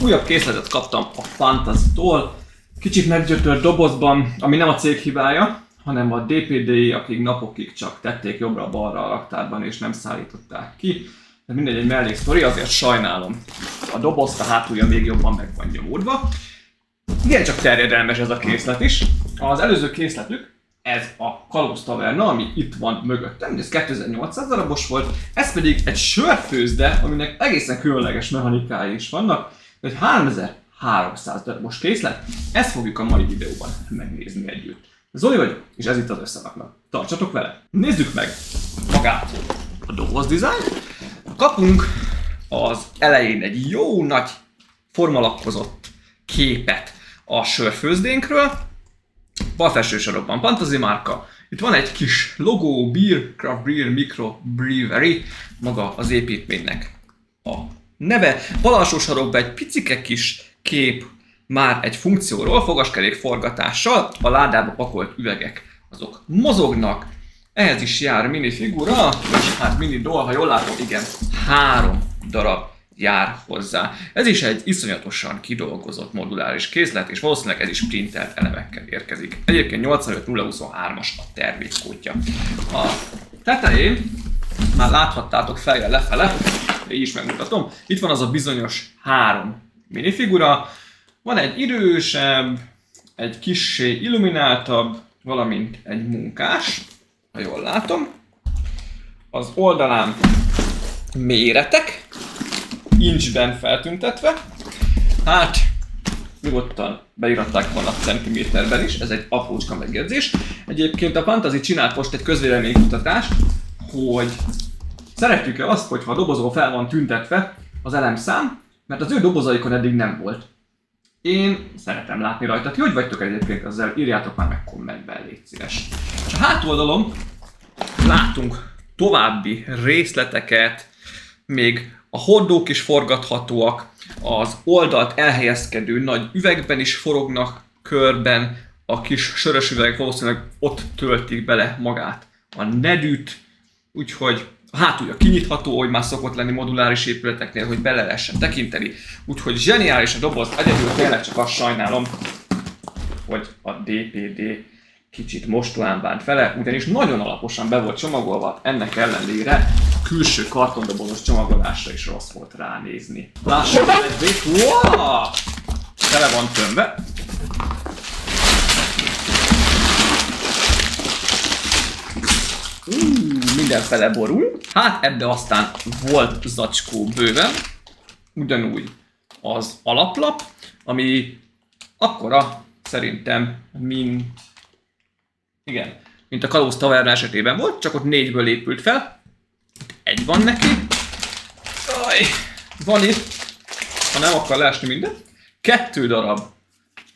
Újabb készletet kaptam a Fantasy-tól, kicsit meggyötört dobozban, ami nem a cég hibája, hanem a DPD-i, akik napokig csak tették jobbra-balra a raktárban és nem szállították ki. De mindegy, egy melléksztori, azért sajnálom. A dobozt, a hátulja még jobban meg van nyomódva. Igen, csak terjedelmes ez a készlet is. Az előző készletük, ez a Kalóz Taverna, ami itt van mögöttem, ez 2800 darabos volt, ez pedig egy sörfőzde, aminek egészen különleges mechanikái is vannak, egy 3300 darabos készlet, ezt fogjuk a mai videóban megnézni együtt. Zoli vagyok, és ez itt az Összeraknak. Tartsatok vele! Nézzük meg magát a doboz dizájnt. Kapunk az elején egy jó nagy formalakkozott képet a sörfőzdénkről. Bal felső sarokban Fantasy márka. Itt van egy kis logó, Craft Beer Micro Brewery, maga az építménynek a neve. Bal alsó sarokban egy picike kis kép már egy funkcióról, fogaskerék forgatással, a ládába pakolt üvegek azok mozognak. Ehhez is jár minifigura, és hát mini doll, ha jól látom, igen, 3 darab jár hozzá. Ez is egy iszonyatosan kidolgozott moduláris készlet, és valószínűleg ez is printelt elemekkel érkezik. Egyébként 85023-as a termékkódja. A tetején már láthattátok feljel lefele, így is megmutatom. Itt van az a bizonyos 3 minifigura. Van egy idősebb, egy kissé illumináltabb, valamint egy munkás, ha jól látom. Az oldalán méretek, inchben feltüntetve. Hát, nyugodtan beíratták volna centiméterben is, ez egy aprócska megjegyzés. Egyébként a Fantasy csinált most egy közvéleménykutatást, hogy szeretjük-e azt, hogyha a dobozon fel van tüntetve az elemszám, mert az ő dobozaikon eddig nem volt. Én szeretem látni rajta. Ti hogy vagytok egyébként ezzel? Írjátok már meg kommentben, légy szíves. És a hátoldalon látunk további részleteket, még a hordók is forgathatóak, az oldalt elhelyezkedő nagy üvegben is forognak körben, a kis sörös üvegek valószínűleg ott töltik bele magát a nedűt, úgyhogy a hátulja kinyitható, hogy már szokott lenni moduláris épületeknél, hogy bele lehessen tekinteni. Úgyhogy zseniális a doboz, egyedül tényleg csak azt sajnálom, hogy a DPD kicsit mostohán bánt vele, ugyanis nagyon alaposan be volt csomagolva, ennek ellenére külső kartondobozos csomagolásra is rossz volt ránézni. Lássuk egy bit, wow! Tele van tömve. Mindenfele borul. Hát ebbe aztán volt zacskó bőven, ugyanúgy az alaplap, ami akkora szerintem, mint a Kalóz Taverna esetében volt, csak ott 4-ből épült fel. Egy van neki. Van itt, ha nem akar leesni minden, 2 darab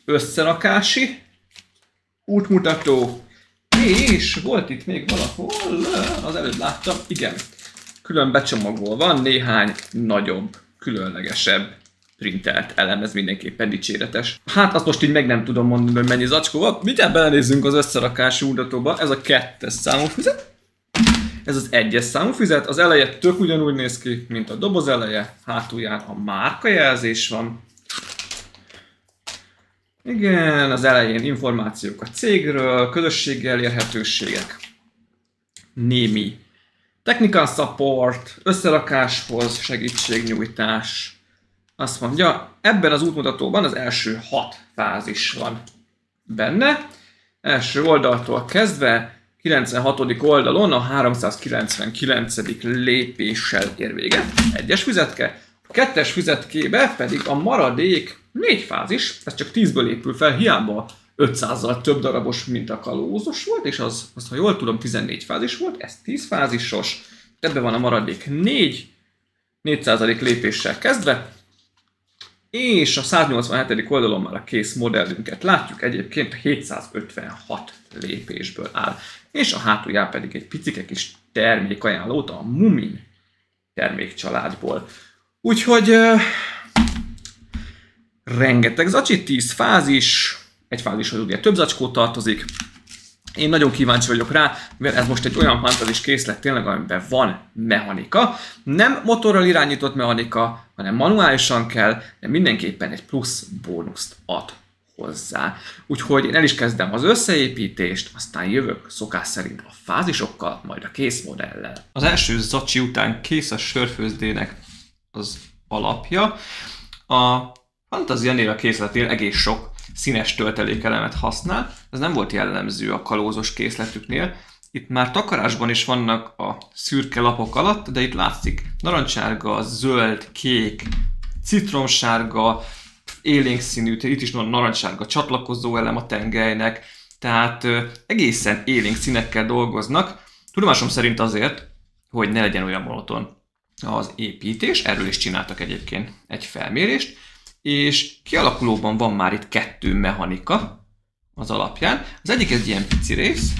összerakási útmutató, és volt itt még valahol, az előbb láttam, igen, külön becsomagolva néhány nagyobb, különlegesebb printelt elem, ez mindenképpen dicséretes. Hát azt most így meg nem tudom mondani, hogy mennyi zacskó van. Mindjárt belenézzünk az összerakási útmutatóba, ez a 2-es számú füzet. Ez az 1-es számú füzet, az eleje tök ugyanúgy néz ki, mint a doboz eleje, hátulján a márkajelzés van. Igen, az elején információk a cégről, közösségi elérhetőségek, némi technical support, összerakáshoz segítségnyújtás. Azt mondja, ebben az útmutatóban az első 6 fázis van benne. Első oldaltól kezdve 96. oldalon a 399. lépéssel ér véget. 1-es füzetke. A 2-es füzetkébe pedig a maradék 4 fázis, ez csak 10-ből épül fel, hiába 500-zal több darabos, mint a kalózos volt, és az, ha jól tudom, 14 fázis volt, ez 10 fázisos. Ebben van a maradék 4% lépéssel kezdve, és a 187. oldalon már a kész modellünket látjuk, egyébként 756 lépésből áll. És a hátulján pedig egy picike kis termékajánlót a Mumin termékcsaládból. Úgyhogy rengeteg zacsi, 10 fázis, egy fázishoz ugye több zacskó tartozik. Én nagyon kíváncsi vagyok rá, mert ez most egy olyan fantazis készlet tényleg, amiben van mechanika. Nem motorral irányított mechanika, hanem manuálisan kell, de mindenképpen egy plusz bónuszt ad hozzá. Úgyhogy én el is kezdem az összeépítést, aztán jövök szokás szerint a fázisokkal, majd a kész modellel. Az első zacsi után kész a sörfőzdének az alapja. A Fantasia Nél a készletnél egész sok színes töltelékelemet használ, ez nem volt jellemző a kalózos készletüknél. Itt már takarásban is vannak a szürke lapok alatt, de itt látszik narancssárga, zöld, kék, citromsárga, élénk színű, itt is narancssárga csatlakozó elem a tengelynek, tehát egészen élénk színekkel dolgoznak. Tudomásom szerint azért, hogy ne legyen olyan monoton az építés, erről is csináltak egyébként egy felmérést, és kialakulóban van már itt 2 mechanika az alapján. Az egyik egy ilyen pici rész,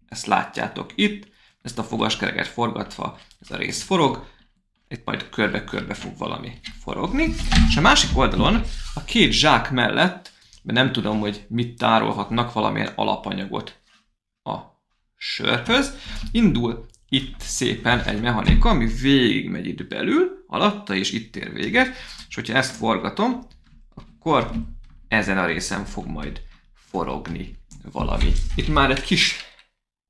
ezt látjátok itt, ezt a fogaskereget forgatva ez a rész forog, itt majd körbe-körbe fog valami forogni, és a másik oldalon a 2 zsák mellett, mert nem tudom, hogy mit tárolhatnak, valamilyen alapanyagot a sörhöz, indul itt szépen egy mechanika, ami végigmegy itt belül, alatta, és itt ér véget, és hogyha ezt forgatom, akkor ezen a részen fog majd forogni valami. Itt már egy kis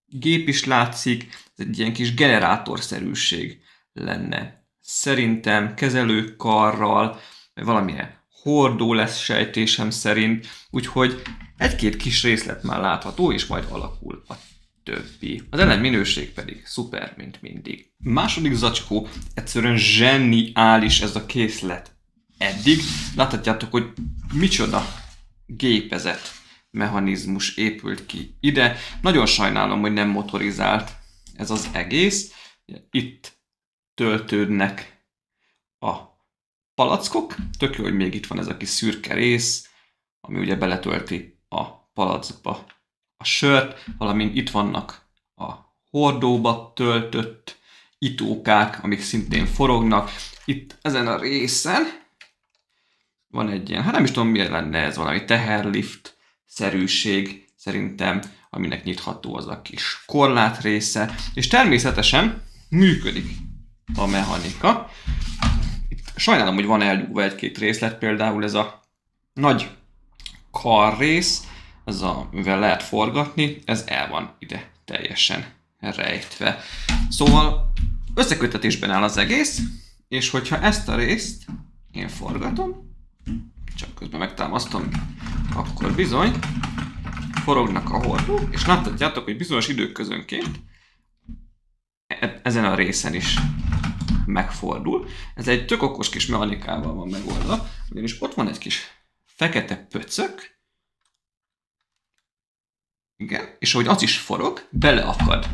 gép is látszik, ez egy ilyen kis generátorszerűség lenne. Szerintem kezelőkarral, vagy valamilyen hordó lesz sejtésem szerint, úgyhogy egy-két kis részlet már látható, és majd alakul a többi. Az elem minőség pedig szuper, mint mindig. Második zacskó, egyszerűen zseniális ez a készlet eddig. Láthatjátok, hogy micsoda gépezet mechanizmus épült ki ide. Nagyon sajnálom, hogy nem motorizált ez az egész. Itt töltődnek a palackok. Tök jó, hogy még itt van ez a kis szürke rész, ami ugye beletölti a palackba a sört, valamint itt vannak a hordóba töltött itókák, amik szintén forognak. Itt ezen a részen van egy ilyen, hát nem is tudom milyen lenne ez, valami teherlift szerűség szerintem, aminek nyitható az a kis korlát része, és természetesen működik a mechanika. Itt sajnálom, hogy van eldugva egy-két részlet, például ez a nagy karrész, mivel lehet forgatni, ez el van ide teljesen rejtve. Szóval összeköttetésben áll az egész, és hogyha ezt a részt én forgatom, csak közben megtámasztom, akkor bizony forognak a hordók, és láthatjátok, hogy bizonyos időközönként ezen a részen is megfordul. Ez egy tök okos kis mechanikával van megoldva, ugyanis ott van egy kis fekete pöcök, igen, és ahogy az is forog, beleakad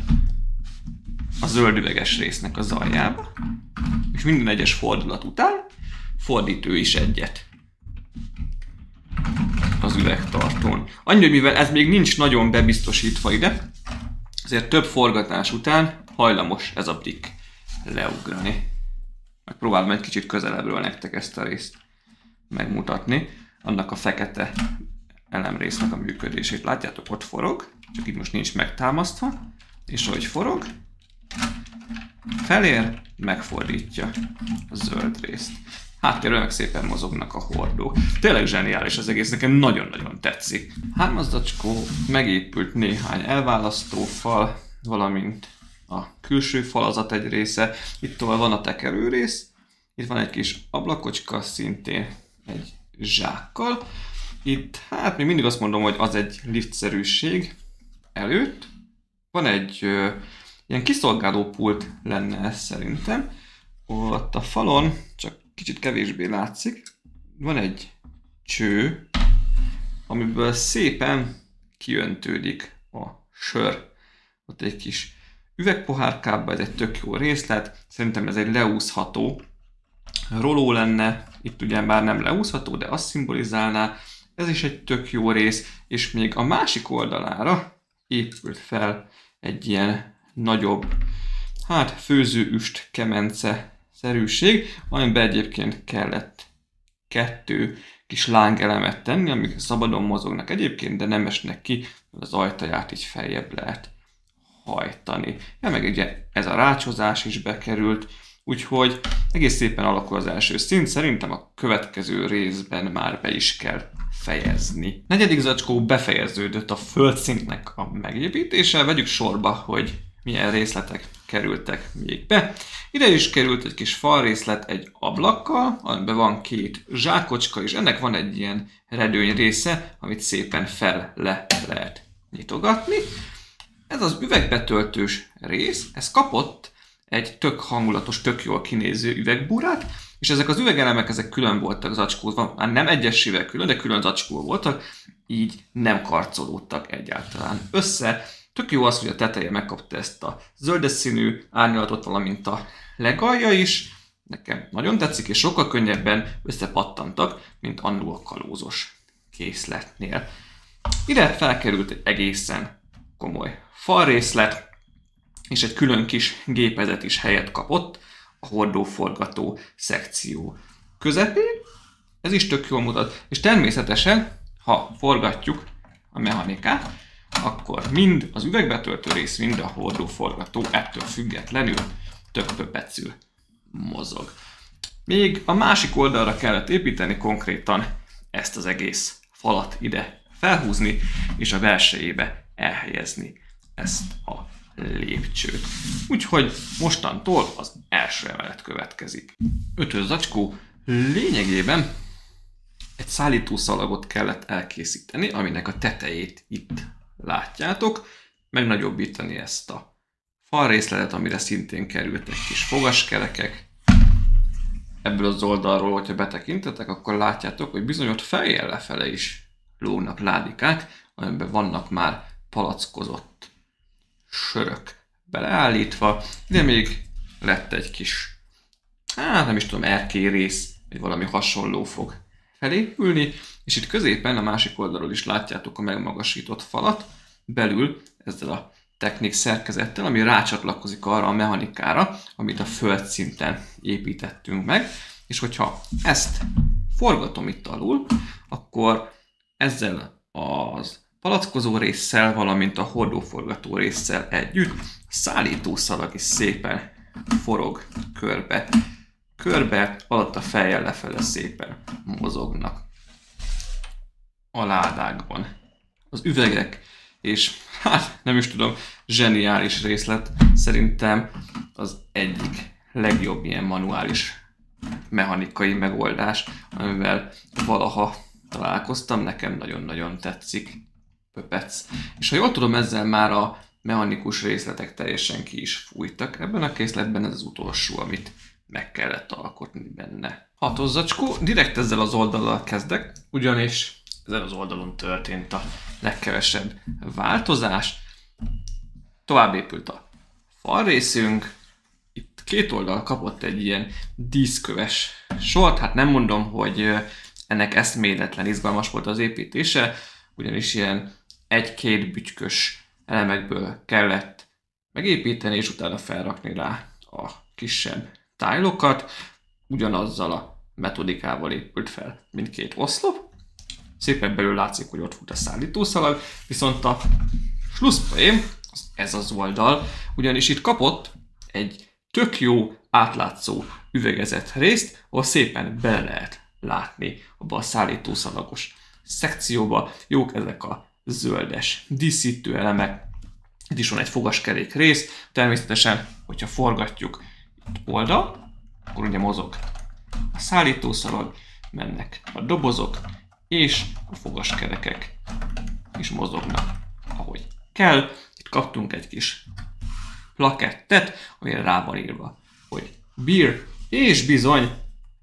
a zöld üveges résznek az aljába, és minden egyes fordulat után fordít ő is egyet az üvegtartón. Annyi, hogy mivel ez még nincs nagyon bebiztosítva ide, ezért több forgatás után hajlamos ez a brick leugrani. Megpróbálom egy kicsit közelebbről nektek ezt a részt megmutatni. Annak a fekete elemrésznek a működését. Látjátok, ott forog, csak itt most nincs megtámasztva, és ahogy forog, felér, megfordítja a zöld részt. Háttérben meg szépen mozognak a hordók. Tényleg zseniális az egész, nekem nagyon-nagyon tetszik. Hármas zacskó, megépült néhány elválasztófal, valamint a külső falazat egy része. Itt tovább van a tekerő rész, itt van egy kis ablakocska, szintén egy zsákkal. Itt, hát még mindig azt mondom, hogy az egy liftszerűség előtt. Van egy ilyen kiszolgáló pult lenne ez szerintem. Ott a falon, csak kicsit kevésbé látszik, van egy cső, amiből szépen kiöntődik a sör. Ott egy kis üvegpohárkában, ez egy tök jó részlet. Szerintem ez egy leúszható roló lenne. Itt ugye már nem leúszható, de azt szimbolizálná. Ez is egy tök jó rész, és még a másik oldalára épült fel egy ilyen nagyobb, hát főzőüst kemence szerűség, amiben egyébként kellett 2 kis lángelemet tenni, amik szabadon mozognak egyébként, de nem esnek ki, az ajtaját így feljebb lehet hajtani. Ja, meg ugye ez a rácsozás is bekerült, úgyhogy egész szépen alakul az első szint, szerintem a következő részben már be is kell fejezni. Negyedik zacskó befejeződött a földszintnek a megépítése, vegyük sorba, hogy milyen részletek kerültek még be. Ide is került egy kis falrészlet egy ablakkal, amiben van két zsákocska, és ennek van egy ilyen redőny része, amit szépen fel le lehet nyitogatni. Ez az üvegbetöltős rész, ez kapott egy tök hangulatos, tök jól kinéző üvegbúrát, és ezek az üvegelemek ezek külön voltak zacskózva, már nem egyesével külön, de külön zacskó voltak, így nem karcolódtak egyáltalán össze. Tök jó az, hogy a teteje megkapta ezt a zöldes színű árnyalatot, valamint a legalja is. Nekem nagyon tetszik, és sokkal könnyebben összepattantak, mint annó a kalózos készletnél. Ide felkerült egy egészen komoly falrészlet, és egy külön kis gépezet is helyet kapott a hordóforgató szekció közepén. Ez is tök jól mutat, és természetesen, ha forgatjuk a mechanikát, akkor mind az üvegbetöltő rész, mind a hordóforgató ettől függetlenül tök pöpecül mozog. Még a másik oldalra kellett építeni konkrétan ezt az egész falat ide felhúzni, és a belsejébe elhelyezni ezt a lépcsőt. Úgyhogy mostantól az első emelet következik. Ötös zacskó lényegében egy szállítószalagot kellett elkészíteni, aminek a tetejét itt látjátok, megnagyobbítani ezt a falrészletet, amire szintén kerültek kis fogaskerekek. Ebből az oldalról, hogyha betekintetek, akkor látjátok, hogy bizony ott feljel lefele is lógnak ládikák, amiben vannak már palackozott sörök beleállítva. Ide még lett egy kis, nem is tudom, erkélyrész, vagy valami hasonló fog felépülni, és itt középen a másik oldalról is látjátok a megmagasított falat, belül ezzel a Technic szerkezettel, ami rácsatlakozik arra a mechanikára, amit a földszinten építettünk meg, és hogyha ezt forgatom itt alul, akkor ezzel az palackozó résszel, valamint a hordóforgató résszel együtt a szállítószalag is szépen forog körbe, alatt a fejjel lefele szépen mozognak a ládákban. Az üvegek, és hát nem is tudom, zseniális részlet, szerintem az egyik legjobb ilyen manuális mechanikai megoldás, amivel valaha találkoztam, nekem nagyon-nagyon tetszik, pöpec. És ha jól tudom, ezzel már a mechanikus részletek teljesen ki is fújtak. Ebben a készletben ez az utolsó, amit meg kellett alkotni benne. Hatos zacskó, direkt ezzel az oldallal kezdek, ugyanis ezen az oldalon történt a legkevesebb változás. Tovább épült a falrészünk, itt két oldal kapott egy ilyen díszköves sort, hát nem mondom, hogy ennek eszméletlen izgalmas volt az építése, ugyanis ilyen egy-két bütykös elemekből kellett megépíteni, és utána felrakni rá a kisebb tájlokat. Ugyanazzal a metodikával épült fel mindkét oszlop. Szépen belül látszik, hogy ott fut a szállítószalag, viszont a slusszpoém, ez az oldal, ugyanis itt kapott egy tök jó átlátszó üvegezett részt, ahol szépen bele lehet látni abba a szállítószalagos szekcióba. Jók ezek a zöldes díszítő elemek. Itt is van egy fogaskerék rész. Természetesen, hogyha forgatjuk itt oldal, akkor ugye mozog a szállítószalag, mennek a dobozok, és a fogaskerekek is mozognak, ahogy kell. Itt kaptunk egy kis plakettet, amire rá van írva, hogy beer, és bizony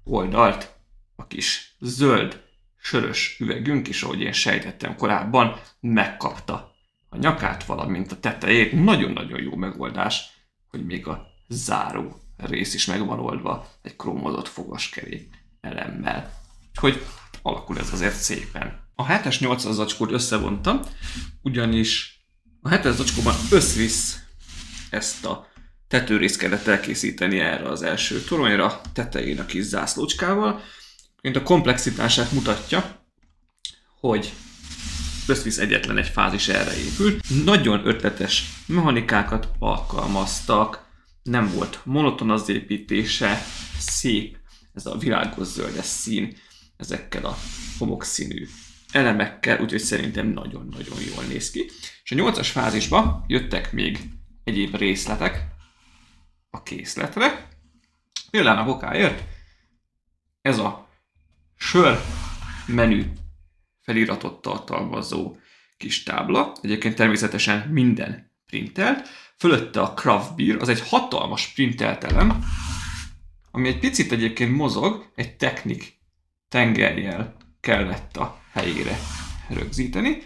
oldalt a kis zöld sörös üvegünk is, ahogy én sejtettem korábban, megkapta a nyakát, valamint a tetejét. Nagyon-nagyon jó megoldás, hogy még a záró rész is meg van oldva egy krómozott fogaskerék elemmel. Úgyhogy alakul ez azért szépen. A 7-es 8-as zacskót összevontam, ugyanis a 7-es zacskóban összvisz ezt a tetőrészt kellett elkészíteni erre az első toronyra, tetején a kis zászlócskával. Mint a komplexitását mutatja, hogy összvisz egyetlen egy fázis erre épül. Nagyon ötletes mechanikákat alkalmaztak, nem volt monoton az építése, szép ez a világos zöldes szín ezekkel a homokszínű elemekkel, úgyhogy szerintem nagyon-nagyon jól néz ki. És a 8-as fázisba jöttek még egyéb részletek a készletre. Például a kokáért ez a sör menü feliratot tartalmazó kis tábla, egyébként természetesen minden printelt, fölötte a craft beer, az egy hatalmas printelt elem, ami egy picit egyébként mozog, egy technik tengelyjel kellett a helyére rögzíteni.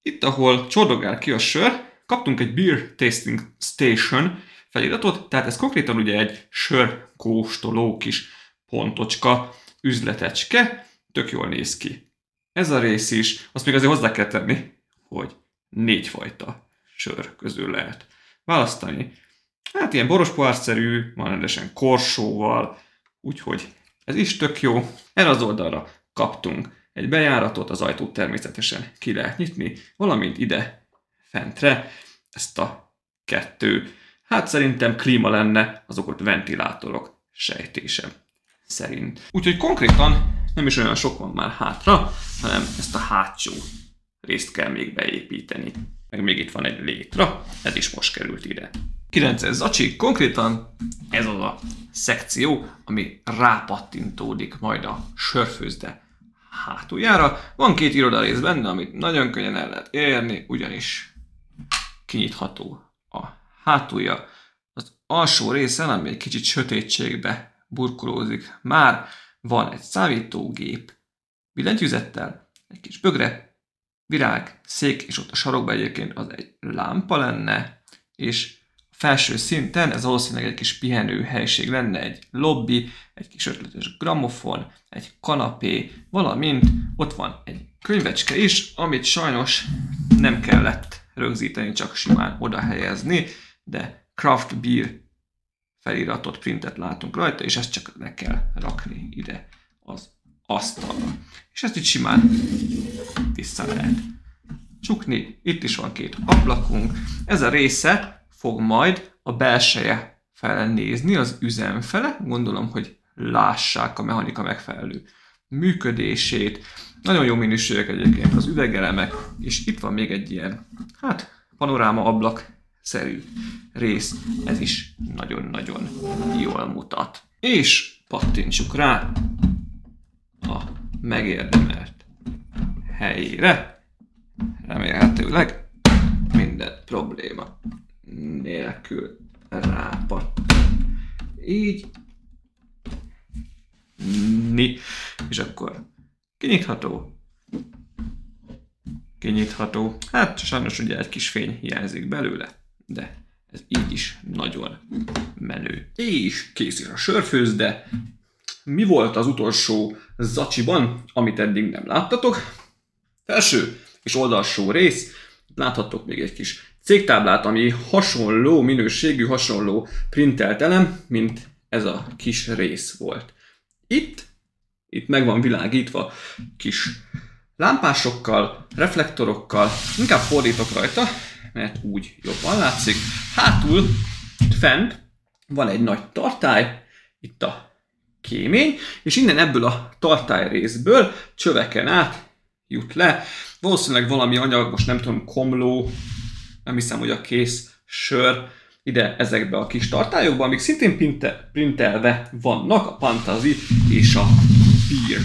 Itt, ahol csordogál ki a sör, kaptunk egy Beer Tasting Station feliratot, tehát ez konkrétan ugye egy sörkóstoló kis pontocska, üzletecske, tök jól néz ki. Ez a rész is, azt még azért hozzá kell tenni, hogy 4 fajta sör közül lehet választani. Hát ilyen borospoárszerű, van rendesen korsóval, úgyhogy ez is tök jó. Erre az oldalra kaptunk egy bejáratot, az ajtót természetesen ki lehet nyitni, valamint ide fentre ezt a 2, hát szerintem klíma lenne, azok ott ventilátorok sejtésem szerint. Úgyhogy konkrétan nem is olyan sok van már hátra, hanem ezt a hátsó részt kell még beépíteni. Meg még itt van egy létra, ez is most került ide. 9-es zacsi, konkrétan ez az a szekció, ami rápattintódik majd a sörfőzde hátuljára. Van 2 irodarész benne, amit nagyon könnyen el lehet érni, ugyanis kinyitható a hátulja. Az alsó részen, ami egy kicsit sötétségbe burkolózik, már van egy számítógép billentyűzettel, egy kis bögre, virág, szék, és ott a sarokban egyébként az egy lámpa lenne, és felső szinten ez valószínűleg egy kis pihenő helység lenne, egy lobby, egy kis ötletes gramofon, egy kanapé, valamint ott van egy könyvecske is, amit sajnos nem kellett rögzíteni, csak simán oda helyezni, de craft beer feliratot, printet látunk rajta, és ezt csak le kell rakni ide az asztalra. És ezt itt simán vissza lehet csukni. Itt is van 2 ablakunk. Ez a része fog majd a belseje fele nézni, az üzem fele. Gondolom, hogy lássák a mechanika megfelelő működését. Nagyon jó minőségek egyébként az üvegelemek, és itt van még egy ilyen, hát panoráma ablak-szerű rész. Ez is nagyon-nagyon jól mutat. És pattintsuk rá a megérdemelt helyére. Remélhetőleg minden probléma nélkül rápatt. Így. És akkor kinyitható. Kinyitható. Hát sajnos ugye egy kis fény hiányzik belőle, de ez így is nagyon menő. És készül a sörfőzde. Mi volt az utolsó zacsiban, amit eddig nem láttatok? Felső és oldalsó rész. Láthattok még egy kis cégtáblát, ami hasonló minőségű, hasonló printelt elem, mint ez a kis rész volt. Itt meg van világítva kis lámpásokkal, reflektorokkal, inkább fordítok rajta, mert úgy jobban látszik. Hátul, fent van egy nagy tartály, itt a kémény, és innen ebből a tartály részből csöveken át jut le. Valószínűleg valami anyag, most nem tudom, komló, nem hiszem, hogy a kész sör, ide ezekbe a kis tartályokba, amik szintén printelve vannak, a Fantasy és a Beer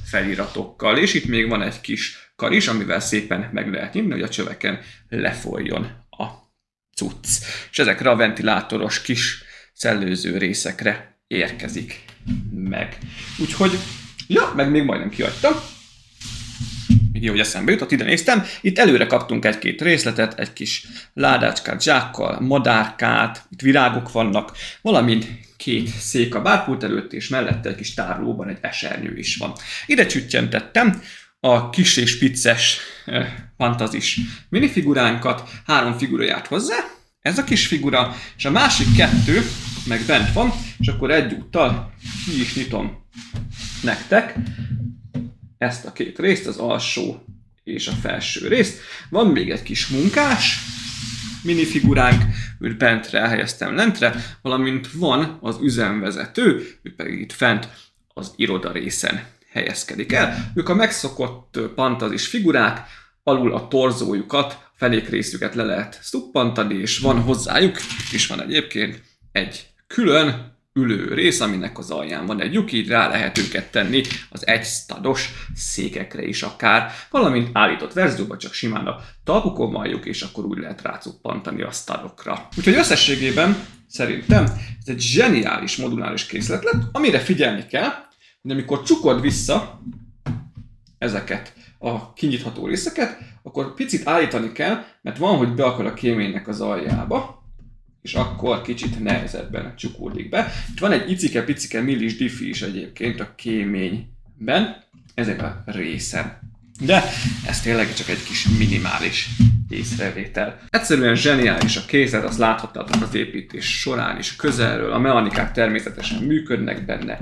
feliratokkal. És itt még van egy kis kar is, amivel szépen meg lehet nyitni, hogy a csöveken lefolyjon a cucc. És ezekre a ventilátoros kis szellőző részekre érkezik meg. Úgyhogy, ja, meg még majdnem kihagytam. Így, hogy eszembe jutott, ide néztem. Itt előre kaptunk egy-két részletet, egy kis ládácskát, zsákkal, madárkát, itt virágok vannak, valamint 2 szék a bárpult előtt, és mellette egy kis tárolóban egy esernyő is van. Ide csüttyentettem a kis és picces fantazis minifiguránkat, 3 figura járt hozzá, ez a kis figura, és a másik 2 meg bent van, és akkor egyúttal ki is nyitom nektek ezt a 2 részt, az alsó és a felső részt. Van még egy kis munkás minifiguránk, őt bentre elhelyeztem lentre, valamint van az üzemvezető, ő pedig itt fent az iroda részen helyezkedik el. Ők a megszokott fantazis figurák, alul a torzójukat, a fenékrészüket le lehet szuppantani, és van hozzájuk, és van egyébként egy külön ülő rész, aminek az alján van egy lyuk, így rá lehet őket tenni az egy stados székekre is akár, valamint állított verzióban csak simán a talpukon van lyuk, és akkor úgy lehet rácuppantani a stadokra. Úgyhogy összességében szerintem ez egy zseniális moduláris készlet lett, amire figyelni kell, hogy amikor csukod vissza ezeket a kinyitható részeket, akkor picit állítani kell, mert van, hogy be akar a kéménynek az aljába, és akkor kicsit nehezebben csukódik be. Itt van egy icike-picike millis diffi is egyébként a kéményben, ezen a részen. De ez tényleg csak egy kis minimális észrevétel. Egyszerűen zseniális a készlet, azt láthattátok az építés során is közelről, a mechanikák természetesen működnek benne.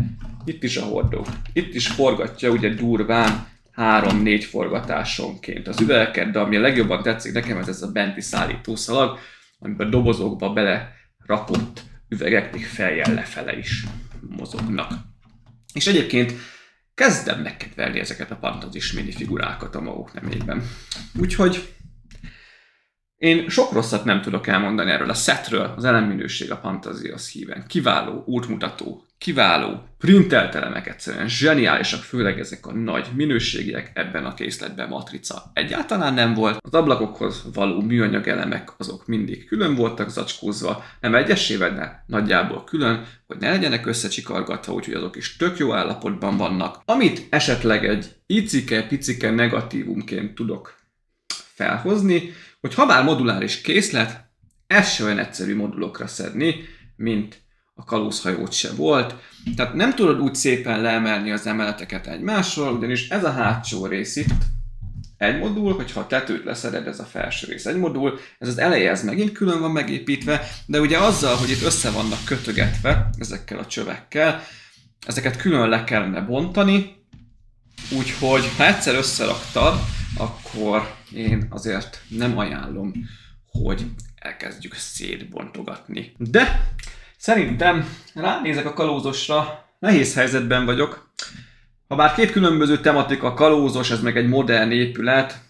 Itt is a hordók, itt is forgatja ugye durván 3-4 forgatásonként az üvegeket, de ami a legjobban tetszik nekem, ez a benti szállítószalag, amiben a dobozokba bele rakott üvegek még feljel lefele is mozognak. És egyébként kezdem megkedvelni ezeket a fantazis minifigurákat a maguk nemében. Úgyhogy én sok rosszat nem tudok elmondani erről a setről, az elemminőség a fantázia híven. Kiváló útmutató, kiváló printelt elemek, egyszerűen zseniálisak, főleg ezek a nagy minőségiek, ebben a készletben matrica egyáltalán nem volt. Az ablakokhoz való műanyag elemek azok mindig külön voltak zacskózva, nem egyesével, de nagyjából külön, hogy ne legyenek összecsikargatva, úgyhogy azok is tök jó állapotban vannak. Amit esetleg egy icike-picike negatívumként tudok felhozni, hogy ha bár moduláris készlet, ez se olyan egyszerű modulokra szedni, mint a kalózhajót se volt. Tehát nem tudod úgy szépen leemelni az emeleteket egymásról, ugyanis ez a hátsó rész itt egy modul, hogyha a tetőt leszeded, ez a felső rész egy modul, ez az eleje, ez megint külön van megépítve, de ugye azzal, hogy itt össze vannak kötögetve ezekkel a csövekkel, ezeket külön le kellene bontani, úgyhogy ha egyszer összeraktad, akkor én azért nem ajánlom, hogy elkezdjük szétbontogatni. De szerintem ránézek a kalózosra, nehéz helyzetben vagyok. Ha bár két különböző tematika, kalózos, ez meg egy modern épület,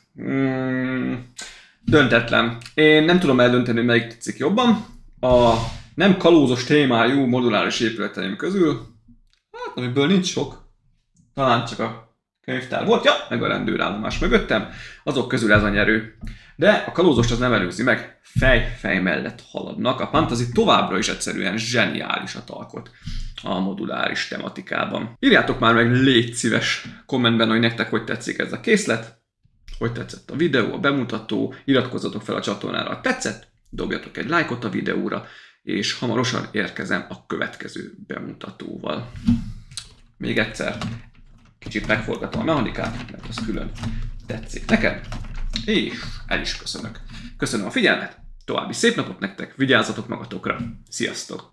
döntetlen. Én nem tudom eldönteni, hogy melyik tetszik jobban. A nem kalózos témájú moduláris épületeim közül, hát amiből nincs sok, talán csak a könyvtár volt, ja, meg a rendőrállomás mögöttem, azok közül ez a nyerő. De a kalózost az nem előzi meg, fej mellett haladnak. A fantasy továbbra is egyszerűen zseniálisat alkot a moduláris tematikában. Írjátok már meg, légy szíves kommentben, hogy nektek hogy tetszik ez a készlet, hogy tetszett a videó, a bemutató, iratkozzatok fel a csatornára, ha tetszett, dobjatok egy lájkot a videóra, és hamarosan érkezem a következő bemutatóval. Még egyszer kicsit megforgatom a mechanikát, mert az külön tetszik nekem, és el is köszönök. Köszönöm a figyelmet, további szép napot nektek, vigyázzatok magatokra, sziasztok!